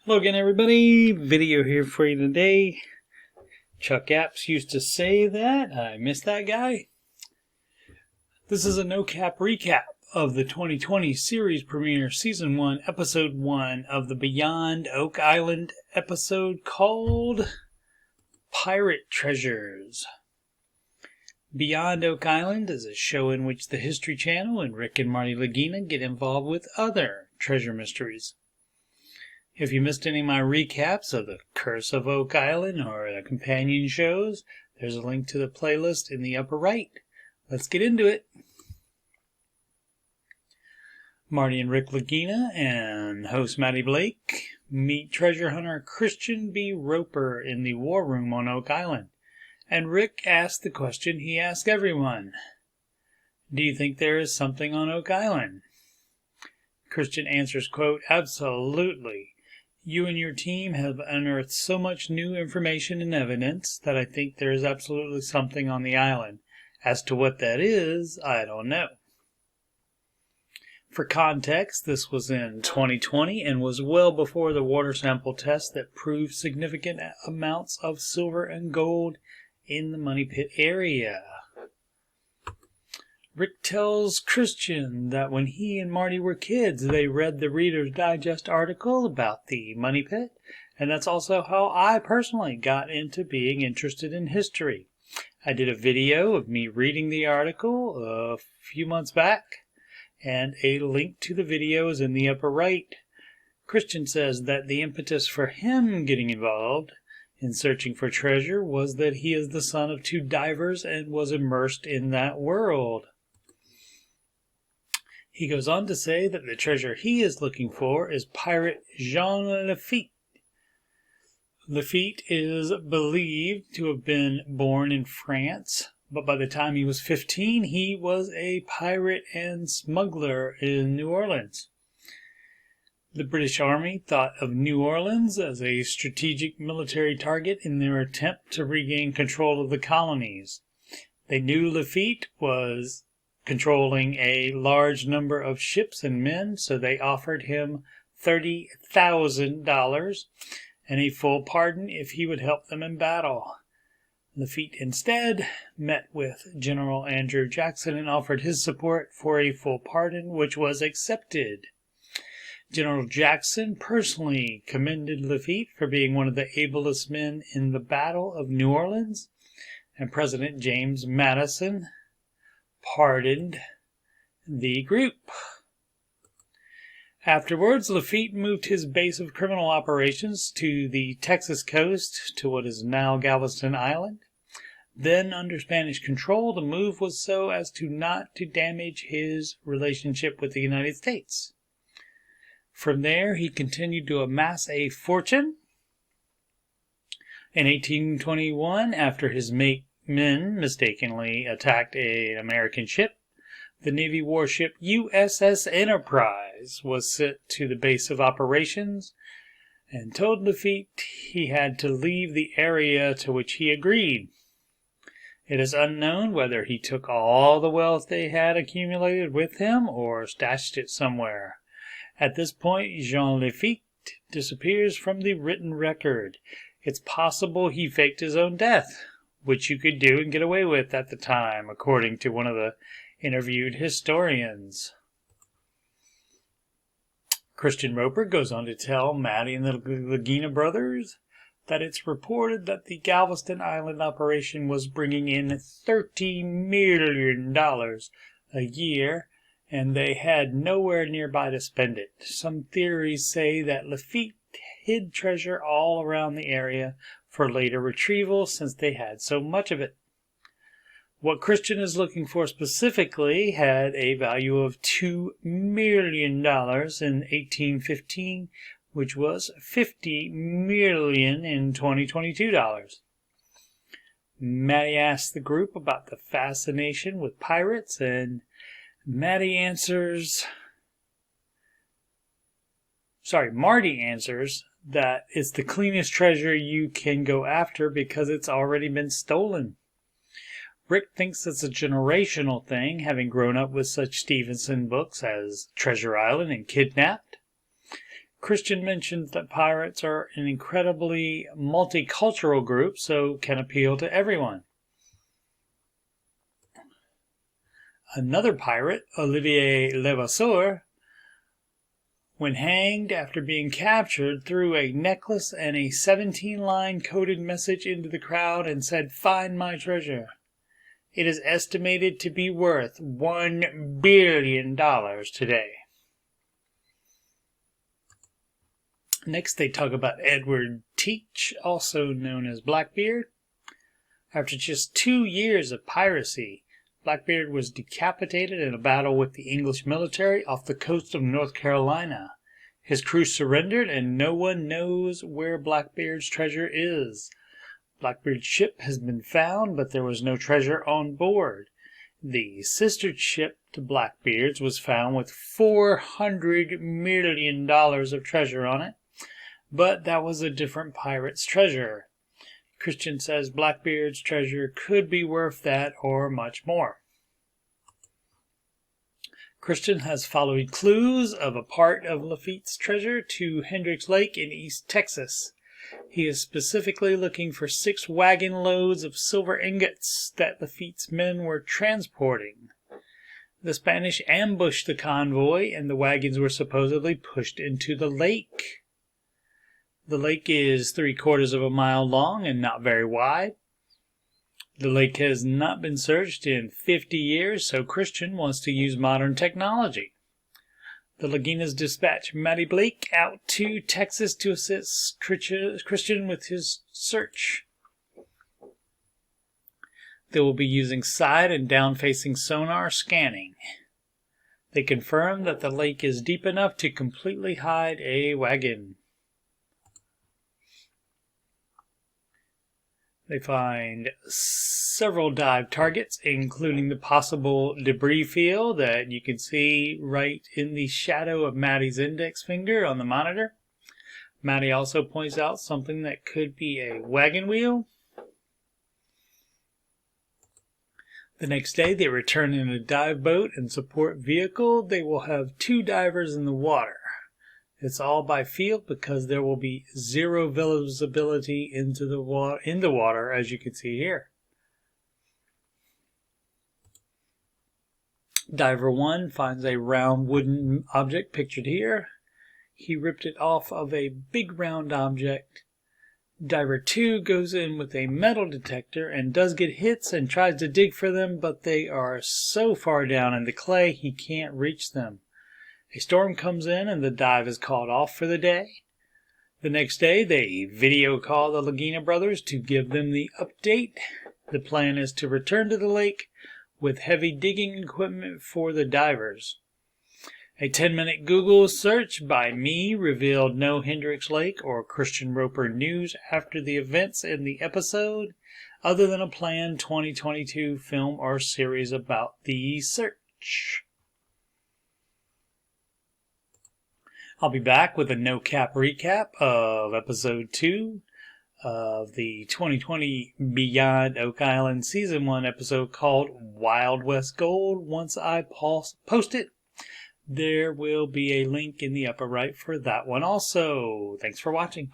Hello again, everybody. Video here for you today. Chuck Apps used to say that. I miss that guy. This is a no-cap recap of the 2020 series premiere, Season 1, Episode 1 of the Beyond Oak Island episode called Pirate Treasures. Beyond Oak Island is a show in which the History Channel and Rick and Marty Lagina get involved with other treasure mysteries. If you missed any of my recaps of The Curse of Oak Island or the companion shows, there's a link to the playlist in the upper right. Let's get into it. Marty and Rick Lagina and host Maddie Blake meet treasure hunter Christian B. Roper in the war room on Oak Island. And Rick asks the question he asks everyone. Do you think there is something on Oak Island? Christian answers, quote, absolutely. You and your team have unearthed so much new information and evidence that I think there is absolutely something on the island. As to what that is, I don't know. For context, this was in 2020 and was well before the water sample test that proved significant amounts of silver and gold in the Money Pit area. Rick tells Christian that when he and Marty were kids, they read the Reader's Digest article about the Money Pit, and that's also how I personally got into being interested in history. I did a video of me reading the article a few months back, and a link to the video is in the upper right. Christian says that the impetus for him getting involved in searching for treasure was that he is the son of two divers and was immersed in that world. He goes on to say that the treasure he is looking for is pirate Jean Lafitte. Lafitte is believed to have been born in France, but by the time he was 15, he was a pirate and smuggler in New Orleans. The British Army thought of New Orleans as a strategic military target in their attempt to regain control of the colonies. They knew Lafitte was controlling a large number of ships and men, so they offered him $30,000 and a full pardon if he would help them in battle. Lafitte instead met with General Andrew Jackson and offered his support for a full pardon, which was accepted. General Jackson personally commended Lafitte for being one of the ablest men in the Battle of New Orleans, and President James Madison pardoned the group. Afterwards, Lafitte moved his base of criminal operations to the Texas coast to what is now Galveston Island. Then, under Spanish control, the move was so as to not to damage his relationship with the United States. From there, he continued to amass a fortune. In 1821, after his men mistakenly attacked an American ship, the Navy warship USS Enterprise was sent to the base of operations and told Lafitte he had to leave the area to which he agreed. It is unknown whether he took all the wealth they had accumulated with him or stashed it somewhere. At this point, Jean Lafitte disappears from the written record. It's possible he faked his own death, which you could do and get away with at the time, according to one of the interviewed historians. Christian Roper goes on to tell Maddie and the Lagina brothers that it's reported that the Galveston Island operation was bringing in $30 million a year, and they had nowhere nearby to spend it. Some theories say that Lafitte hid treasure all around the area for later retrieval since they had so much of it. What Christian is looking for specifically had a value of $2 million in 1815, which was $50 million in 2022 dollars. Maddie asked the group about the fascination with pirates, and Marty answers that it's the cleanest treasure you can go after because it's already been stolen. Rick thinks it's a generational thing, having grown up with such Stevenson books as Treasure Island and Kidnapped. Christian mentions that pirates are an incredibly multicultural group, so can appeal to everyone. Another pirate, Olivier Levasseur, when hanged after being captured, threw a necklace and a 17-line coded message into the crowd and said, "Find my treasure. It is estimated to be worth $1 billion today." Next, they talk about Edward Teach, also known as Blackbeard. After just 2 years of piracy, Blackbeard was decapitated in a battle with the English military off the coast of North Carolina. His crew surrendered, and no one knows where Blackbeard's treasure is. Blackbeard's ship has been found, but there was no treasure on board. The sister ship to Blackbeard's was found with $400 million of treasure on it, but that was a different pirate's treasure. Christian says Blackbeard's treasure could be worth that or much more. Christian has followed clues of a part of Lafitte's treasure to Hendricks Lake in East Texas. He is specifically looking for 6 wagon loads of silver ingots that Lafitte's men were transporting. The Spanish ambushed the convoy, and the wagons were supposedly pushed into the lake. The lake is 3/4 of a mile long and not very wide. The lake has not been searched in 50 years, so Christian wants to use modern technology. The Laginas dispatch Matty Blake out to Texas to assist Christian with his search. They will be using side and down-facing sonar scanning. They confirm that the lake is deep enough to completely hide a wagon. They find several dive targets, including the possible debris field that you can see right in the shadow of Matty's index finger on the monitor. Matty also points out something that could be a wagon wheel. The next day, they return in a dive boat and support vehicle. They will have 2 divers in the water. It's all by field because there will be 0 visibility into the water, as you can see here. Diver 1 finds a round wooden object pictured here. He ripped it off of a big round object. Diver 2 goes in with a metal detector and does get hits and tries to dig for them, but they are so far down in the clay he can't reach them. A storm comes in and the dive is called off for the day. The next day, they video call the Lagina brothers to give them the update. The plan is to return to the lake with heavy digging equipment for the divers. A 10-minute Google search by me revealed no Hendricks Lake or Christian Roper news after the events in the episode, other than a planned 2022 film or series about the search. I'll be back with a no-cap recap of Episode 2 of the 2020 Beyond Oak Island Season 1 episode called Wild West Gold. Once I post it, there will be a link in the upper right for that one also. Thanks for watching.